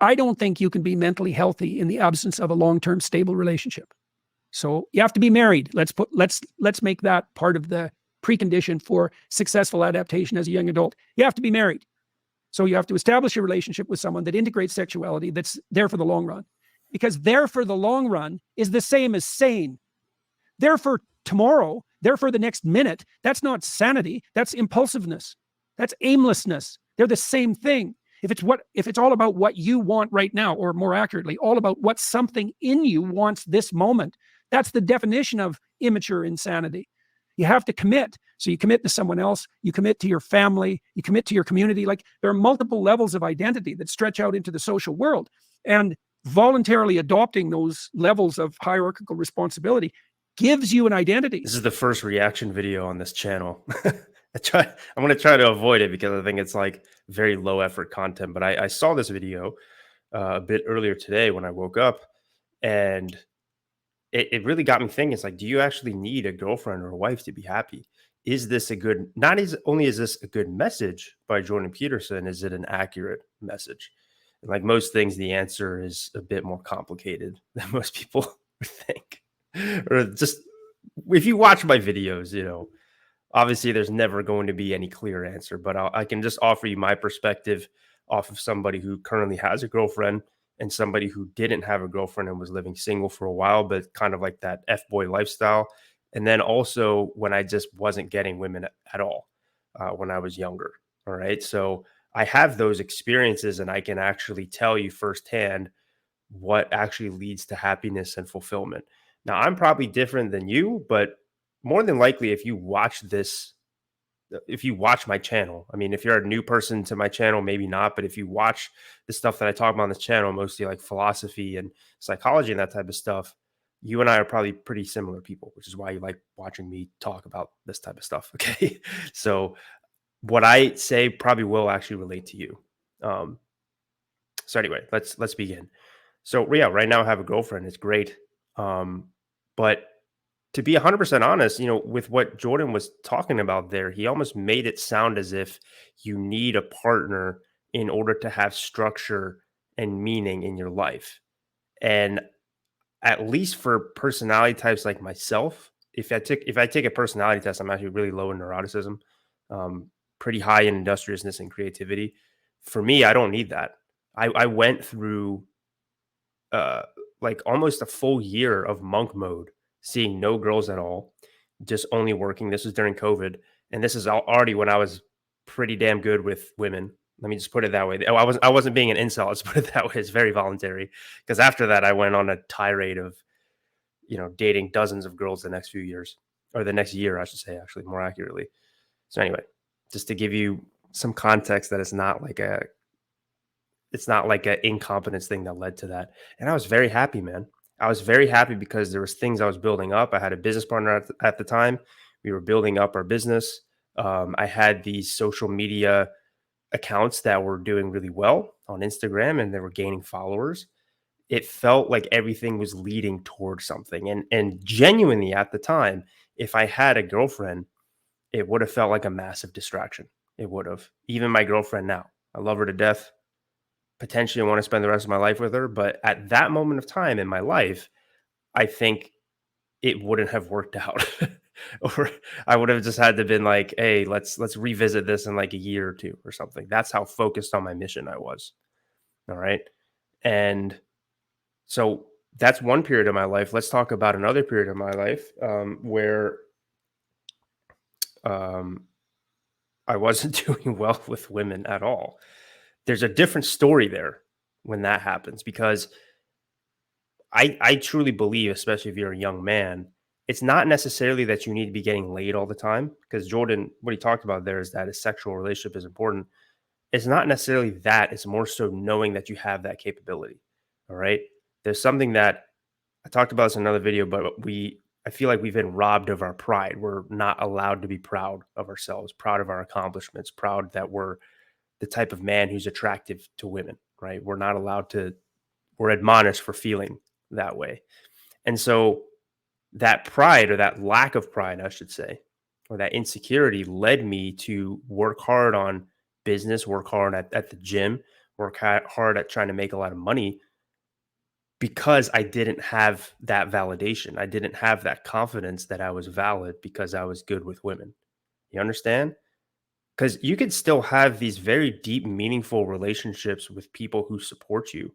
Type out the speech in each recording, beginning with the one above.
I don't think you can be mentally healthy in the absence of a long-term stable relationship. So you have to be married. Let's make that part of the precondition for successful adaptation as a young adult. You have to be married. So you have to establish a relationship with someone that integrates sexuality, that's there for the long run. Because there for the long run is the same as sane. There for tomorrow, there for the next minute, that's not sanity. That's impulsiveness. That's aimlessness. They're the same thing. If it's all about what you want right now, or more accurately, all about what something in you wants this moment, that's the definition of immature insanity. You have to commit. So you commit to someone else, you commit to your family, you commit to your community. Like, there are multiple levels of identity that stretch out into the social world. And voluntarily adopting those levels of hierarchical responsibility gives you an identity. This is the first reaction video on this channel. I'm going to try to avoid it because I think it's like very low effort content. But I saw this video a bit earlier today when I woke up, and it really got me thinking. It's like, do you actually need a girlfriend or a wife to be happy? Is this a good, not as only is this a good message by Jordan Peterson, is it an accurate message? And like most things, the answer is a bit more complicated than most people would think. Or just, if you watch my videos, you know, obviously there's never going to be any clear answer, but I can just offer you my perspective off of somebody who currently has a girlfriend and somebody who didn't have a girlfriend and was living single for a while, but kind of like that F-boy lifestyle. And then also when I just wasn't getting women at all when I was younger. All right. So I have those experiences, and I can actually tell you firsthand what actually leads to happiness and fulfillment. Now, I'm probably different than you, but more than likely, if you watch my channel, I mean, if you're a new person to my channel, maybe not, but if you watch the stuff that I talk about on this channel, mostly like philosophy and psychology and that type of stuff, you and I are probably pretty similar people, which is why you like watching me talk about this type of stuff. Okay. So what I say probably will actually relate to you. So anyway, let's begin. So yeah, right now I have a girlfriend. It's great. But to be 100% honest, you know, with what Jordan was talking about there, he almost made it sound as if you need a partner in order to have structure and meaning in your life. And at least for personality types like myself, if I take a personality test, I'm actually really low in neuroticism, pretty high in industriousness and creativity. For me, I don't need that. I went through like almost a full year of monk mode, seeing no girls at all, just only working. This was during COVID, and this is already when I was pretty damn good with women. Let me just put it that way. I wasn't being an incel. Let's put it that way. It's very voluntary, because after that, I went on a tirade of, you know, dating dozens of girls the next few years, or the next year, I should say, actually, more accurately. So anyway, just to give you some context, that it's not like an incompetence thing that led to that. And I was very happy, man. I was very happy because there was things I was building up. I had a business partner at the time. We were building up our business. I had these social media accounts that were doing really well on Instagram, and they were gaining followers. It felt like everything was leading towards something. And genuinely at the time, if I had a girlfriend, it would have felt like a massive distraction. It would have. Even my girlfriend now, I love her to death. Potentially I want to spend the rest of my life with her. But at that moment of time in my life, I think it wouldn't have worked out. Or I would have just had to been like, hey, let's revisit this in like a year or two or something. That's how focused on my mission I was. All right. And so that's one period of my life. Let's talk about another period of my life where I wasn't doing well with women at all. There's a different story there when that happens, because I truly believe, especially if you're a young man, it's not necessarily that you need to be getting laid all the time, because Jordan, what he talked about there is that a sexual relationship is important. It's not necessarily that. It's more so knowing that you have that capability. All right. There's something that I talked about this in another video, but I feel like we've been robbed of our pride. We're not allowed to be proud of ourselves, proud of our accomplishments, proud that we're the type of man who's attractive to women, right? We're not allowed to, we're admonished for feeling that way. And so that pride, or that lack of pride, I should say, or that insecurity led me to work hard on business, work hard at the gym, work hard at trying to make a lot of money because I didn't have that validation. I didn't have that confidence that I was valid because I was good with women. You understand? Because you could still have these very deep, meaningful relationships with people who support you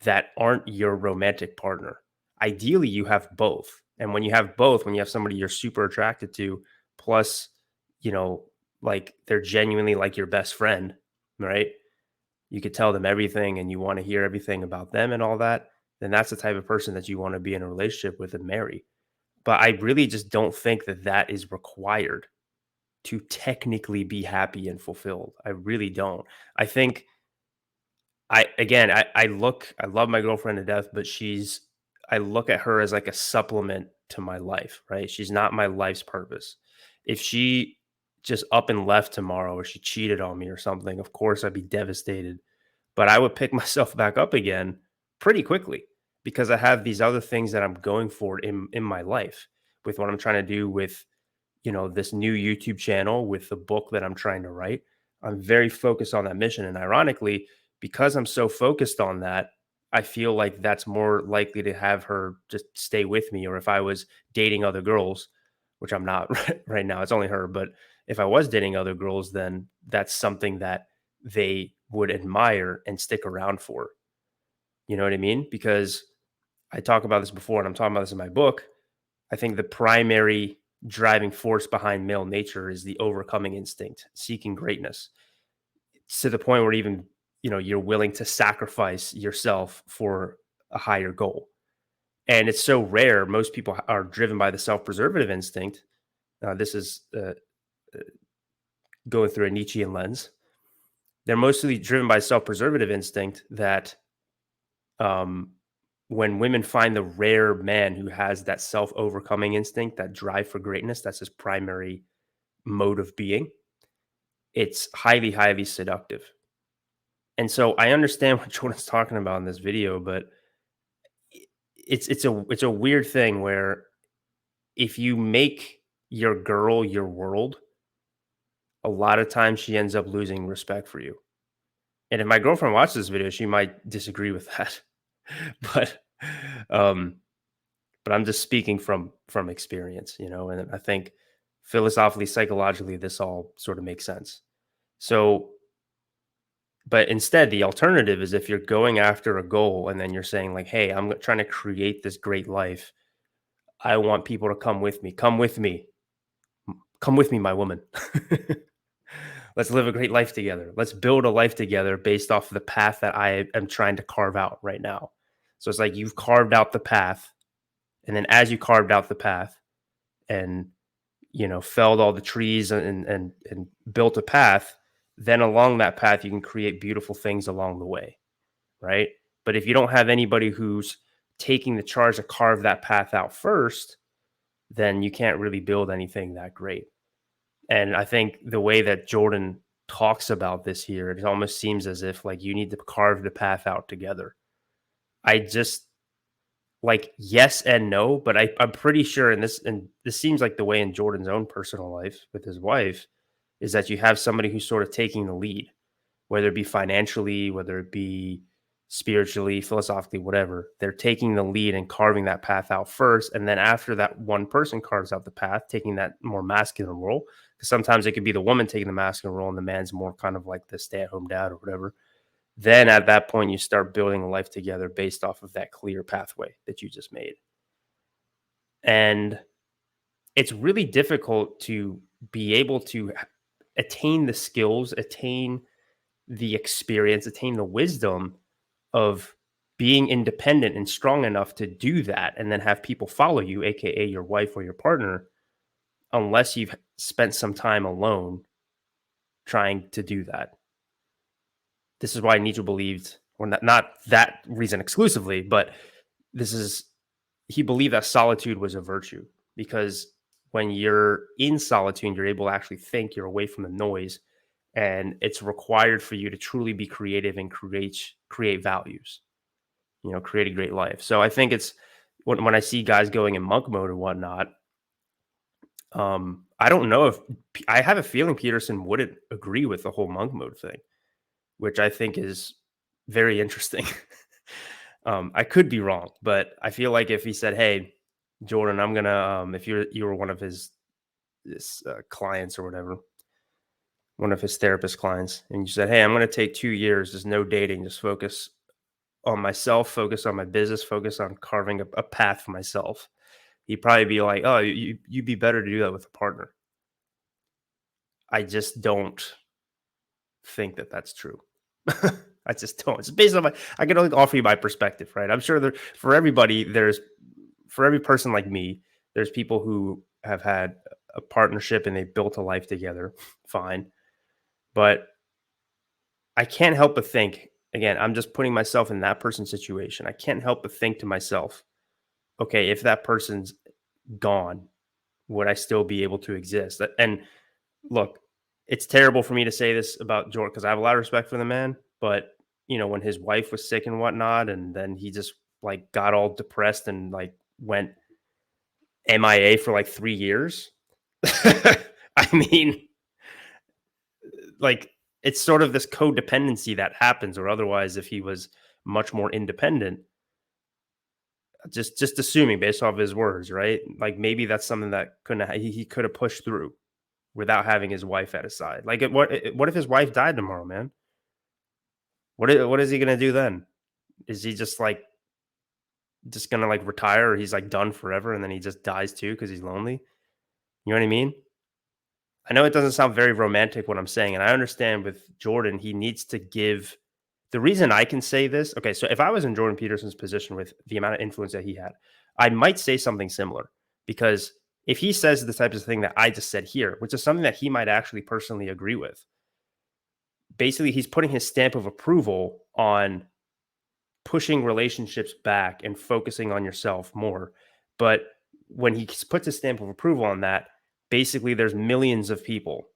that aren't your romantic partner. Ideally, you have both. And when you have both, when you have somebody you're super attracted to, plus, you know, like they're genuinely like your best friend, right? You could tell them everything and you want to hear everything about them and all that, then that's the type of person that you want to be in a relationship with and marry. But I really just don't think that that is required to technically be happy and fulfilled. I really don't. I think I love my girlfriend to death, but I look at her as like a supplement to my life, right? She's not my life's purpose. If she just up and left tomorrow or she cheated on me or something, of course I'd be devastated, but I would pick myself back up again pretty quickly because I have these other things that I'm going for in my life with what I'm trying to do with, this new YouTube channel, with the book that I'm trying to write. I'm very focused on that mission. And ironically, because I'm so focused on that, I feel like that's more likely to have her just stay with me. Or if I was dating other girls, which I'm not right now, it's only her. But if I was dating other girls, then that's something that they would admire and stick around for. You know what I mean? Because I talk about this before, and I'm talking about this in my book. I think the primary driving force behind male nature is the overcoming instinct, seeking greatness to the point where even, you're willing to sacrifice yourself for a higher goal. And it's so rare. Most people are driven by the self-preservative instinct. This is going through a Nietzschean lens. They're mostly driven by self-preservative instinct that um, when women find the rare man who has that self-overcoming instinct, that drive for greatness, that's his primary mode of being, it's highly, highly seductive. And so I understand what Jordan's talking about in this video, but it's a weird thing where if you make your girl your world, a lot of times she ends up losing respect for you. And if my girlfriend watches this video, she might disagree with that. but um but I'm just speaking from experience, and I think philosophically, psychologically, this all sort of makes sense. So, but instead, the alternative is if you're going after a goal and then you're saying like, "Hey, I'm trying to create this great life. I want people to come with me. Come with me. Come with me, my woman. Let's live a great life together. Let's build a life together based off of the path that I am trying to carve out right now." So it's like you've carved out the path, and then as you carved out the path and felled all the trees and built a path, then along that path you can create beautiful things along the way, right? But if you don't have anybody who's taking the charge to carve that path out first, then you can't really build anything that great. And I think the way that Jordan talks about this here, it almost seems as if like you need to carve the path out together. I just like yes and no, but I'm pretty sure and this seems like the way in Jordan's own personal life with his wife is that you have somebody who's sort of taking the lead, whether it be financially, whether it be spiritually, philosophically, whatever. They're taking the lead and carving that path out first. And then after that one person carves out the path, taking that more masculine role, because sometimes it could be the woman taking the masculine role and the man's more kind of like the stay-at-home dad or whatever. Then at that point, you start building a life together based off of that clear pathway that you just made. And it's really difficult to be able to attain the skills, attain the experience, attain the wisdom of being independent and strong enough to do that and then have people follow you, aka your wife or your partner, unless you've spent some time alone trying to do that. This is why Nietzsche believed, or not that reason exclusively, but this is he believed that solitude was a virtue because when you're in solitude, you're able to actually think, you're away from the noise, and it's required for you to truly be creative and create values, create a great life. So I think it's when I see guys going in monk mode and whatnot, I don't know if I have a feeling Peterson wouldn't agree with the whole monk mode thing. which I think is very interesting. I could be wrong, but I feel like if he said, "Hey, Jordan, I'm gonna," if you were one of his clients or whatever, one of his therapist clients, and you said, "Hey, I'm gonna take 2 years, there's no dating, just focus on myself, focus on my business, focus on carving a path for myself." He'd probably be like, "Oh, you'd be better to do that with a partner." I just don't think that that's true. I just don't. It's based on my. I can only offer you my perspective, right? I'm sure there for everybody. For every person like me, there's people who have had a partnership and they built a life together. Fine, but I can't help but think. Again, I'm just putting myself in that person's situation. I can't help but think to myself, okay, if that person's gone, would I still be able to exist? And look, it's terrible for me to say this about Jordan because I have a lot of respect for the man, but when his wife was sick and whatnot, and then he just like got all depressed and like went MIA for like 3 years. I mean, like it's sort of this codependency that happens, or otherwise, if he was much more independent, just assuming based off his words, right? Like maybe that's something that couldn't he could have pushed through without having his wife at his side. Like, what if his wife died tomorrow, man? What is he gonna do then? Is he just gonna like retire, or he's like done forever, and then he just dies too because he's lonely? You know what I mean? I know it doesn't sound very romantic what I'm saying, and I understand with Jordan, he needs to give. The reason I can say this, okay, so if I was in Jordan Peterson's position with the amount of influence that he had, I might say something similar because if he says the types of thing that I just said here, which is something that he might actually personally agree with, basically he's putting his stamp of approval on pushing relationships back and focusing on yourself more. But when he puts a stamp of approval on that, basically there's millions of people,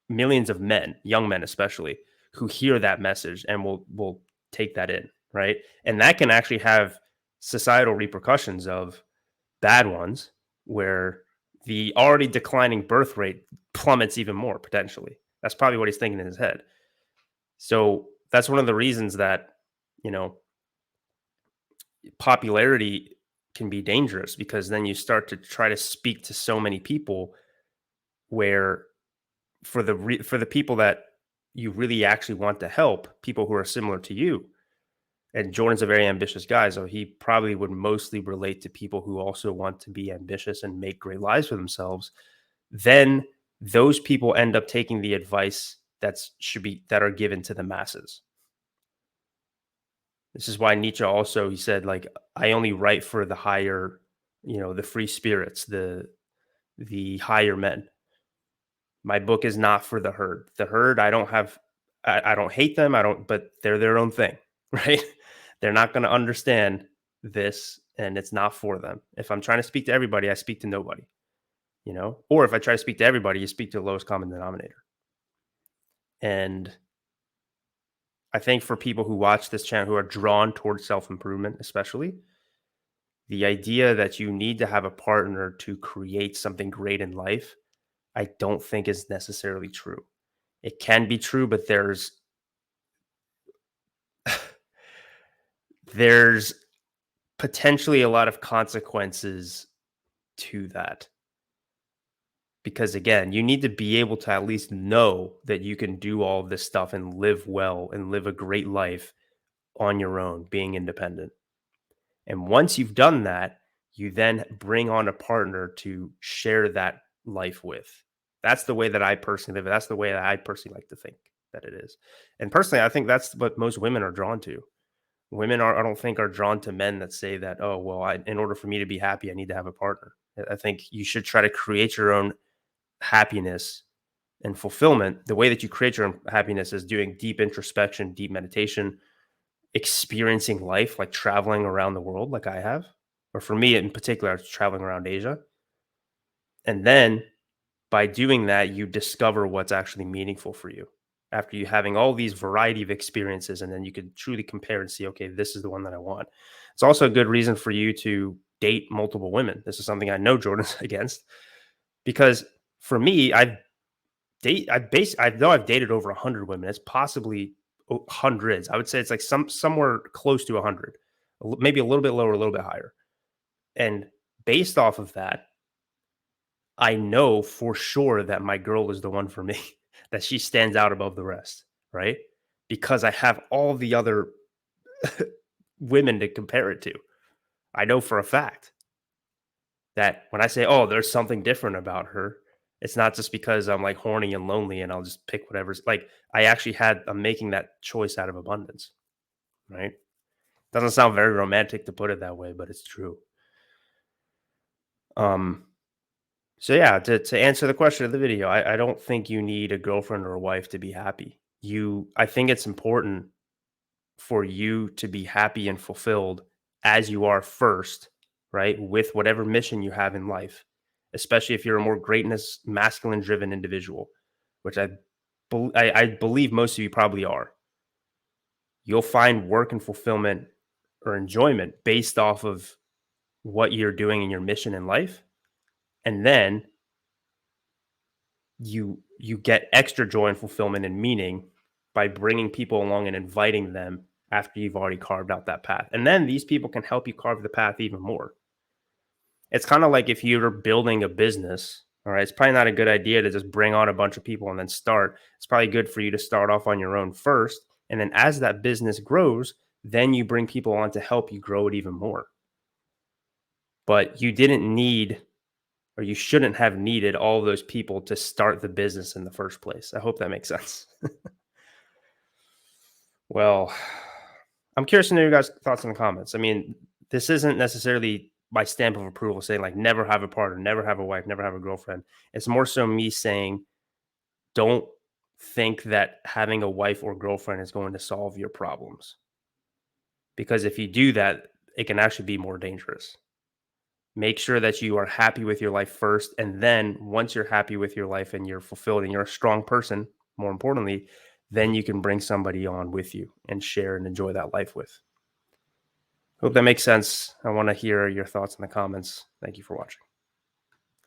millions of men, young men especially, who hear that message and will take that in, right? And that can actually have societal repercussions of bad ones where the already declining birth rate plummets even more potentially. That's probably what he's thinking in his head. So that's one of the reasons that, you know, popularity can be dangerous because then you start to try to speak to so many people where for the people that you really actually want to help, people who are similar to you. And Jordan's a very ambitious guy, so he probably would mostly relate to people who also want to be ambitious and make great lives for themselves. Then those people end up taking the advice that are given to the masses. This is why Nietzsche also he said like I only write for the higher, the free spirits, the higher men. My book is not for the herd. The herd I don't hate them, but they're their own thing, right? They're not going to understand this and it's not for them. If I'm trying to speak to everybody, I speak to nobody, Or if I try to speak to everybody, you speak to the lowest common denominator. And I think for people who watch this channel who are drawn towards self-improvement, especially, the idea that you need to have a partner to create something great in life, I don't think is necessarily true. It can be true, but there's potentially a lot of consequences to that. Because again, you need to be able to at least know that you can do all of this stuff and live well and live a great life on your own, being independent. And once you've done that, you then bring on a partner to share that life with. That's the way that I personally live. That's the way that I personally like to think that it is. And personally, I think that's what most women are drawn to. Women I don't think are drawn to men that say that, oh, well, in order for me to be happy, I need to have a partner. I think you should try to create your own happiness and fulfillment. The way that you create your own happiness is doing deep introspection, deep meditation, experiencing life, like traveling around the world, like I have. Or for me in particular, I was traveling around Asia. And then by doing that, you discover what's actually meaningful for you after you having all these variety of experiences. And then you can truly compare and see, okay, this is the one that I want. It's also a good reason for you to date multiple women. This is something I know Jordan's against because for me, I've I know I've dated over 100 women. It's possibly hundreds. I would say it's like somewhere close to 100, maybe a little bit lower, a little bit higher. And based off of that, I know for sure that my girl is the one for me, that she stands out above the rest, right? Because I have all the other women to compare it to. I know for a fact that when I say, "Oh, there's something different about her," it's not just because I'm like horny and lonely and I'll just pick whatever's like I'm making that choice out of abundance, right? Doesn't sound very romantic to put it that way, but it's true. Um so yeah, to answer the question of the video, I don't think you need a girlfriend or a wife to be happy. I think it's important for you to be happy and fulfilled as you are first, right? With whatever mission you have in life, especially if you're a more greatness, masculine driven individual, which I believe most of you probably are. You'll find work and fulfillment or enjoyment based off of what you're doing in your mission in life. And then you get extra joy and fulfillment and meaning by bringing people along and inviting them after you've already carved out that path. And then these people can help you carve the path even more. It's kind of like if you're building a business, all right, it's probably not a good idea to just bring on a bunch of people and then start. It's probably good for you to start off on your own first. And then as that business grows, then you bring people on to help you grow it even more. But you didn't need, or you shouldn't have needed, all of those people to start the business in the first place. I hope that makes sense. Well, I'm curious to know your guys' thoughts in the comments. I mean, this isn't necessarily my stamp of approval saying like never have a partner, never have a wife, never have a girlfriend. It's more so me saying don't think that having a wife or girlfriend is going to solve your problems. Because if you do that, it can actually be more dangerous. Make sure that you are happy with your life first. And then once you're happy with your life and you're fulfilled and you're a strong person, more importantly, then you can bring somebody on with you and share and enjoy that life with. Hope that makes sense. I want to hear your thoughts in the comments. Thank you for watching.